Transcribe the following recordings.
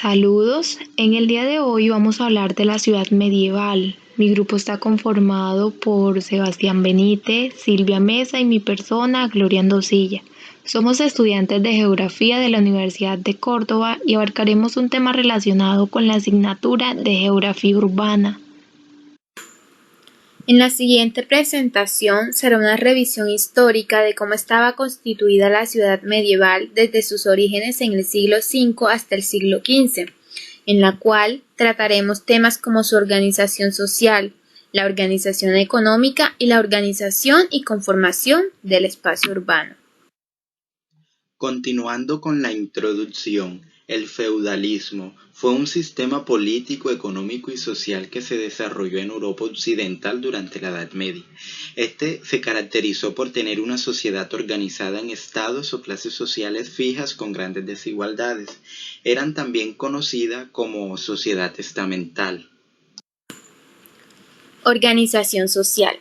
Saludos, en el día de hoy vamos a hablar de la ciudad medieval. Mi grupo está conformado por Sebastián Benítez, Silvia Mesa y mi persona, Gloria Andosilla. Somos estudiantes de Geografía de la Universidad de Córdoba y abarcaremos un tema relacionado con la asignatura de Geografía Urbana. En la siguiente presentación será una revisión histórica de cómo estaba constituida la ciudad medieval desde sus orígenes en el siglo V hasta el siglo XV, en la cual trataremos temas como su organización social, la organización económica y la organización y conformación del espacio urbano. Continuando con la introducción, el feudalismo fue un sistema político, económico y social que se desarrolló en Europa occidental durante la Edad Media. Este se caracterizó por tener una sociedad organizada en estados o clases sociales fijas con grandes desigualdades. Eran también conocida como sociedad estamental. Organización social.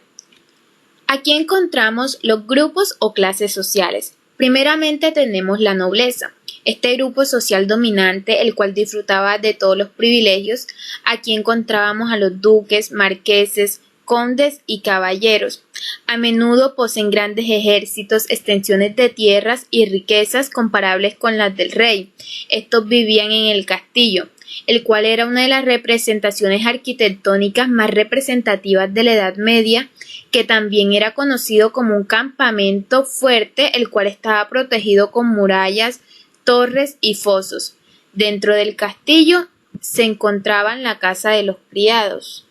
Aquí encontramos los grupos o clases sociales. Primeramente tenemos la nobleza, este grupo social dominante, el cual disfrutaba de todos los privilegios. Aquí encontrábamos a los duques, marqueses, condes y caballeros. A menudo poseen grandes ejércitos, extensiones de tierras y riquezas comparables con las del rey. Estos vivían en el castillo, el cual era una de las representaciones arquitectónicas más representativas de la Edad Media, que también era conocido como un campamento fuerte, el cual estaba protegido con murallas, torres y fosos. Dentro del castillo se encontraban la casa de los criados.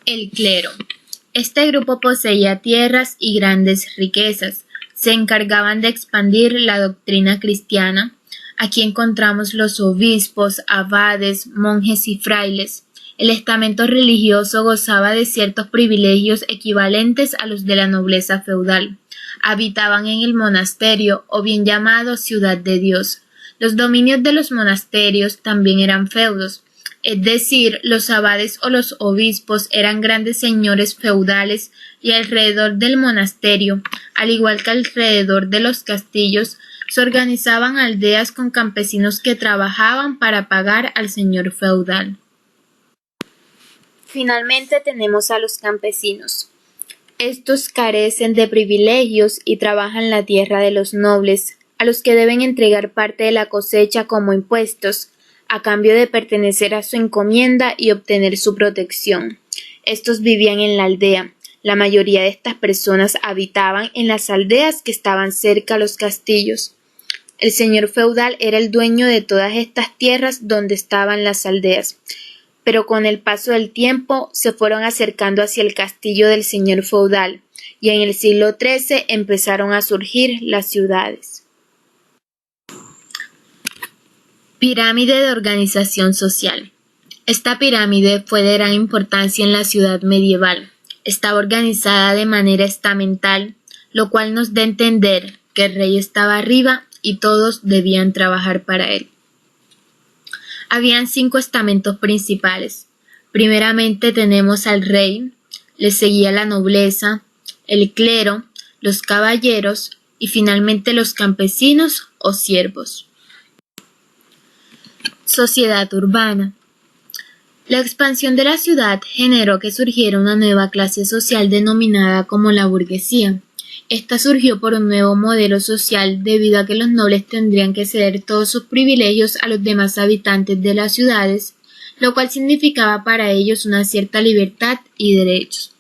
El clero. Este grupo poseía tierras y grandes riquezas. Se encargaban de expandir la doctrina cristiana. Aquí encontramos los obispos, abades, monjes y frailes. El estamento religioso gozaba de ciertos privilegios equivalentes a los de la nobleza feudal. Habitaban en el monasterio, o bien llamado ciudad de Dios. Los dominios de los monasterios también eran feudos, es decir, los abades o los obispos eran grandes señores feudales y alrededor del monasterio, al igual que alrededor de los castillos, se organizaban aldeas con campesinos que trabajaban para pagar al señor feudal. Finalmente tenemos a los campesinos. Estos carecen de privilegios y trabajan la tierra de los nobles, a los que deben entregar parte de la cosecha como impuestos, a cambio de pertenecer a su encomienda y obtener su protección. Estos vivían en la aldea. La mayoría de estas personas habitaban en las aldeas que estaban cerca a los castillos. El señor feudal era el dueño de todas estas tierras donde estaban las aldeas, pero con el paso del tiempo se fueron acercando hacia el castillo del señor feudal, y en el siglo XIII empezaron a surgir las ciudades. Pirámide de organización social. Esta pirámide fue de gran importancia en la ciudad medieval. Estaba organizada de manera estamental, lo cual nos da a entender que el rey estaba arriba y todos debían trabajar para él. Habían 5 estamentos principales. Primeramente tenemos al rey, le seguía la nobleza, el clero, los caballeros y finalmente los campesinos o siervos. Sociedad urbana. La expansión de la ciudad generó que surgiera una nueva clase social denominada como la burguesía. Esta surgió por un nuevo modelo social debido a que los nobles tendrían que ceder todos sus privilegios a los demás habitantes de las ciudades, lo cual significaba para ellos una cierta libertad y derechos.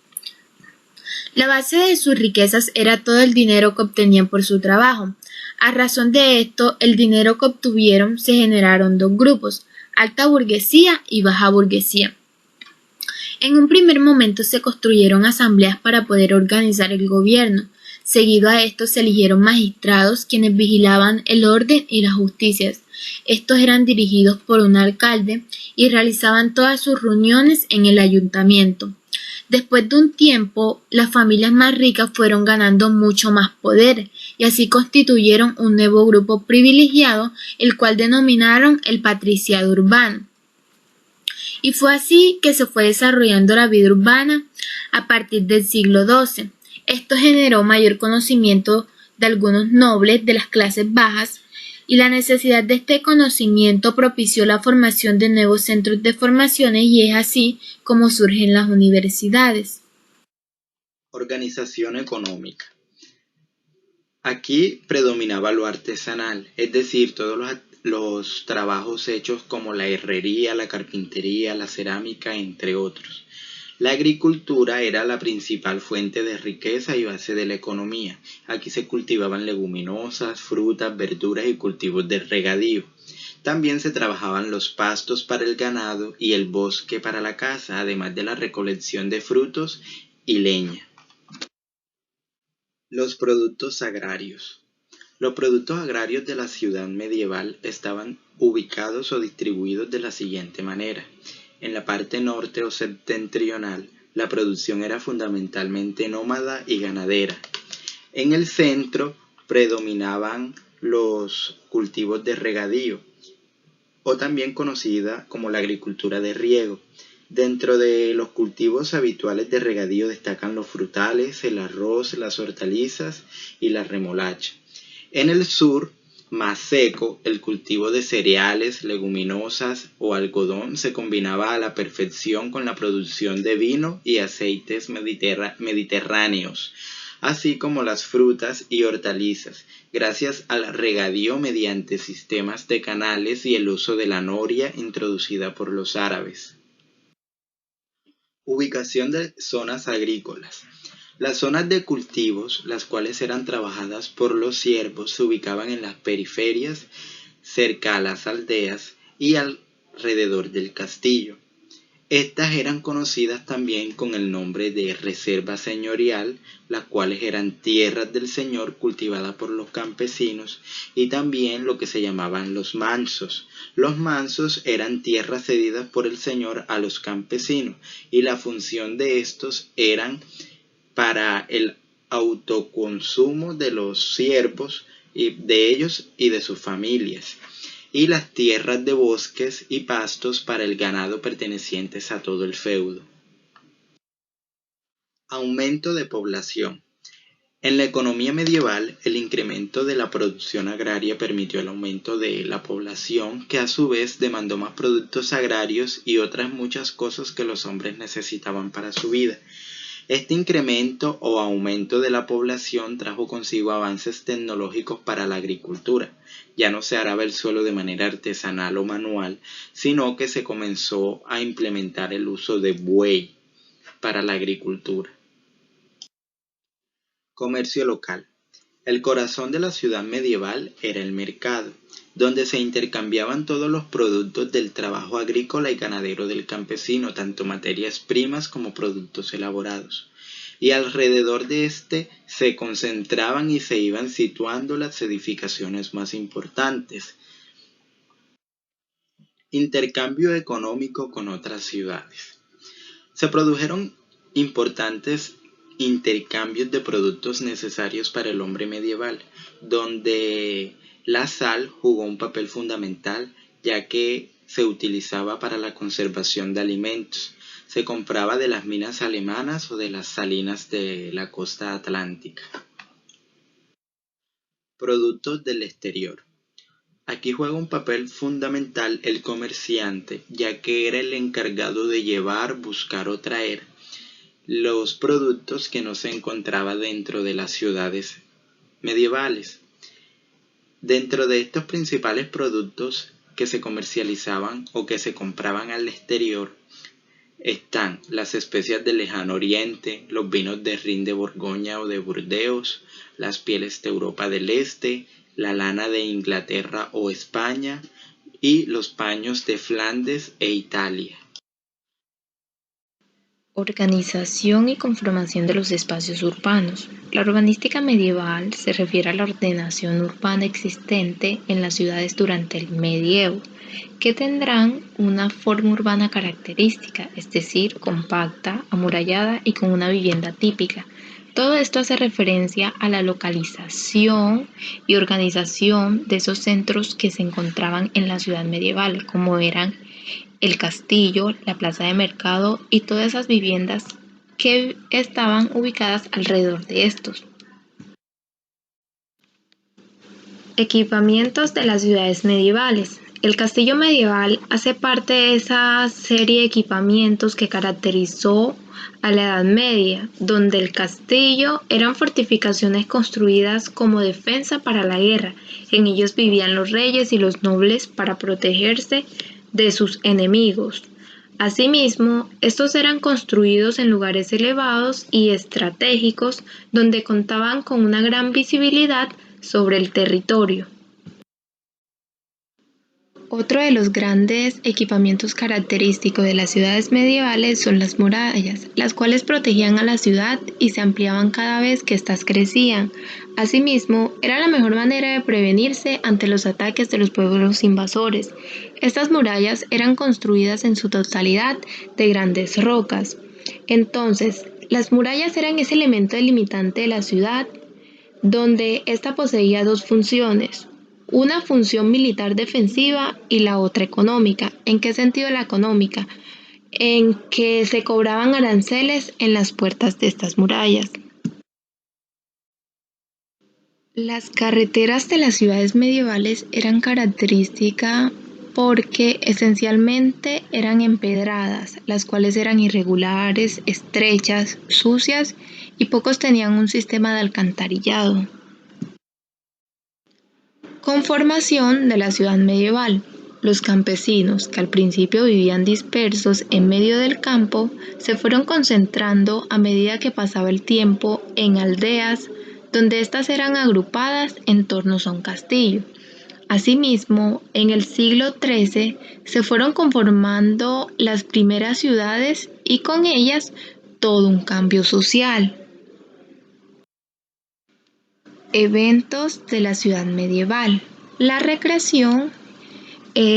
La base de sus riquezas era todo el dinero que obtenían por su trabajo. A razón de esto, el dinero que obtuvieron se generaron 2 grupos, alta burguesía y baja burguesía. En un primer momento se construyeron asambleas para poder organizar el gobierno. Seguido a esto se eligieron magistrados quienes vigilaban el orden y la justicia. Estos eran dirigidos por un alcalde y realizaban todas sus reuniones en el ayuntamiento. Después de un tiempo, las familias más ricas fueron ganando mucho más poder y así constituyeron un nuevo grupo privilegiado, el cual denominaron el patriciado urbano. Y fue así que se fue desarrollando la vida urbana a partir del siglo XII. Esto generó mayor conocimiento de algunos nobles de las clases bajas y la necesidad de este conocimiento propició la formación de nuevos centros de formaciones y es así como surgen las universidades. Organización económica. Aquí predominaba lo artesanal, es decir, todos los trabajos hechos como la herrería, la carpintería, la cerámica, entre otros. La agricultura era la principal fuente de riqueza y base de la economía. Aquí se cultivaban leguminosas, frutas, verduras y cultivos de regadío. También se trabajaban los pastos para el ganado y el bosque para la caza, además de la recolección de frutos y leña. Los productos agrarios. Los productos agrarios de la ciudad medieval estaban ubicados o distribuidos de la siguiente manera. En la parte norte o septentrional, la producción era fundamentalmente nómada y ganadera. En el centro predominaban los cultivos de regadío, o también conocida como la agricultura de riego. Dentro de los cultivos habituales de regadío destacan los frutales, el arroz, las hortalizas y la remolacha. En el sur, más seco, el cultivo de cereales, leguminosas o algodón se combinaba a la perfección con la producción de vino y aceites mediterráneos, así como las frutas y hortalizas, gracias al regadío mediante sistemas de canales y el uso de la noria introducida por los árabes. Ubicación de zonas agrícolas. Las zonas de cultivos, las cuales eran trabajadas por los siervos, se ubicaban en las periferias, cerca a las aldeas y alrededor del castillo. Estas eran conocidas también con el nombre de reserva señorial, las cuales eran tierras del señor cultivadas por los campesinos, y también lo que se llamaban los mansos. Los mansos eran tierras cedidas por el señor a los campesinos, y la función de estos eran para el autoconsumo de los siervos y de ellos y de sus familias, y las tierras de bosques y pastos para el ganado pertenecientes a todo el feudo. Aumento de población. En la economía medieval, el incremento de la producción agraria permitió el aumento de la población, que a su vez demandó más productos agrarios y otras muchas cosas que los hombres necesitaban para su vida. Este incremento o aumento de la población trajo consigo avances tecnológicos para la agricultura. Ya no se araba el suelo de manera artesanal o manual, sino que se comenzó a implementar el uso de buey para la agricultura. Comercio local. El corazón de la ciudad medieval era el mercado, donde se intercambiaban todos los productos del trabajo agrícola y ganadero del campesino, tanto materias primas como productos elaborados. Y alrededor de este se concentraban y se iban situando las edificaciones más importantes. Intercambio económico con otras ciudades. Se produjeron importantes intercambios de productos necesarios para el hombre medieval, donde la sal jugó un papel fundamental, ya que se utilizaba para la conservación de alimentos. Se compraba de las minas alemanas o de las salinas de la costa atlántica. Productos del exterior. Aquí juega un papel fundamental el comerciante, ya que era el encargado de llevar, buscar o traer los productos que no se encontraba dentro de las ciudades medievales. Dentro de estos principales productos que se comercializaban o que se compraban al exterior están las especias del lejano oriente, los vinos de Rin de Borgoña o de Burdeos, las pieles de Europa del Este, la lana de Inglaterra o España y los paños de Flandes e Italia. Organización y conformación de los espacios urbanos. La urbanística medieval se refiere a la ordenación urbana existente en las ciudades durante el medievo, que tendrán una forma urbana característica, es decir, compacta, amurallada y con una vivienda típica. Todo esto hace referencia a la localización y organización de esos centros que se encontraban en la ciudad medieval, como eran el castillo, la plaza de mercado y todas esas viviendas que estaban ubicadas alrededor de estos. Equipamientos de las ciudades medievales. El castillo medieval hace parte de esa serie de equipamientos que caracterizó a la Edad Media, donde el castillo eran fortificaciones construidas como defensa para la guerra. En ellos vivían los reyes y los nobles para protegerse de sus enemigos. Asimismo, estos eran construidos en lugares elevados y estratégicos donde contaban con una gran visibilidad sobre el territorio. Otro de los grandes equipamientos característicos de las ciudades medievales son las murallas, las cuales protegían a la ciudad y se ampliaban cada vez que éstas crecían. Asimismo, era la mejor manera de prevenirse ante los ataques de los pueblos invasores. Estas murallas eran construidas en su totalidad de grandes rocas. Entonces, las murallas eran ese elemento delimitante de la ciudad, donde ésta poseía dos funciones. Una función militar defensiva y la otra económica. ¿En qué sentido la económica? En que se cobraban aranceles en las puertas de estas murallas. Las carreteras de las ciudades medievales eran características porque esencialmente eran empedradas, las cuales eran irregulares, estrechas, sucias y pocos tenían un sistema de alcantarillado. Conformación de la ciudad medieval. Los campesinos, que al principio vivían dispersos en medio del campo, se fueron concentrando a medida que pasaba el tiempo en aldeas, donde éstas eran agrupadas en torno a un castillo. Asimismo, en el siglo XIII se fueron conformando las primeras ciudades y con ellas todo un cambio social. Eventos de la ciudad medieval. La recreación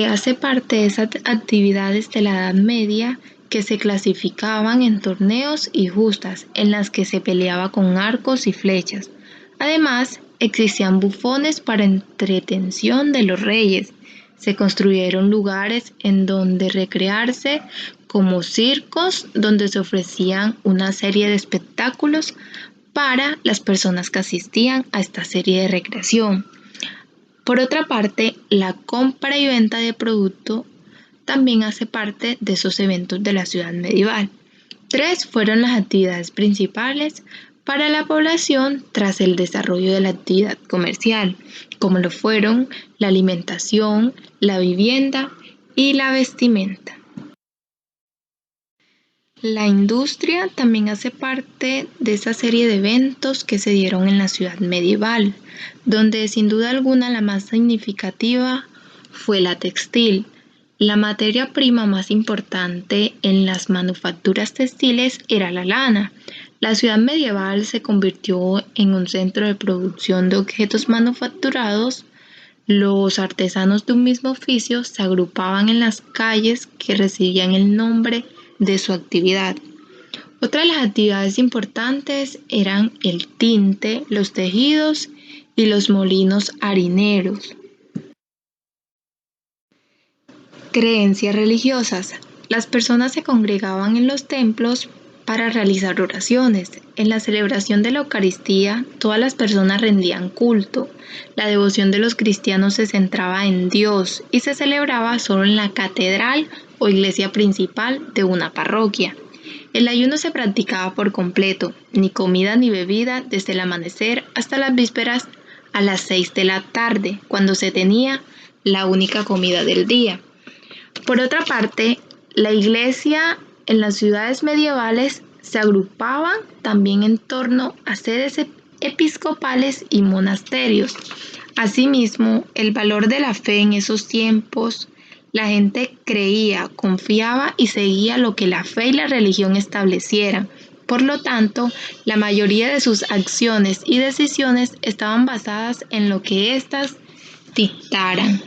hace parte de esas actividades de la Edad Media que se clasificaban en torneos y justas, en las que se peleaba con arcos y flechas. Además, existían bufones para entretención de los reyes. Se construyeron lugares en donde recrearse, como circos, donde se ofrecían una serie de espectáculos para las personas que asistían a esta serie de recreación. Por otra parte, la compra y venta de producto también hace parte de esos eventos de la ciudad medieval. 3 fueron las actividades principales para la población tras el desarrollo de la actividad comercial, como lo fueron la alimentación, la vivienda y la vestimenta. La industria también hace parte de esa serie de eventos que se dieron en la ciudad medieval, donde sin duda alguna la más significativa fue la textil. La materia prima más importante en las manufacturas textiles era la lana. La ciudad medieval se convirtió en un centro de producción de objetos manufacturados. Los artesanos de un mismo oficio se agrupaban en las calles que recibían el nombre de su actividad. Otra de las actividades importantes eran el tinte, los tejidos y los molinos harineros. Creencias religiosas. Las personas se congregaban en los templos para realizar oraciones. En la celebración de la Eucaristía, todas las personas rendían culto. La devoción de los cristianos se centraba en Dios y se celebraba solo en la catedral o iglesia principal de una parroquia. El ayuno se practicaba por completo, ni comida ni bebida desde el amanecer hasta las vísperas a las 6 de la tarde, cuando se tenía la única comida del día. Por otra parte, la iglesia en las ciudades medievales se agrupaban también en torno a sedes episcopales y monasterios. Asimismo, el valor de la fe en esos tiempos, la gente creía, confiaba y seguía lo que la fe y la religión establecieran. Por lo tanto, la mayoría de sus acciones y decisiones estaban basadas en lo que éstas dictaran.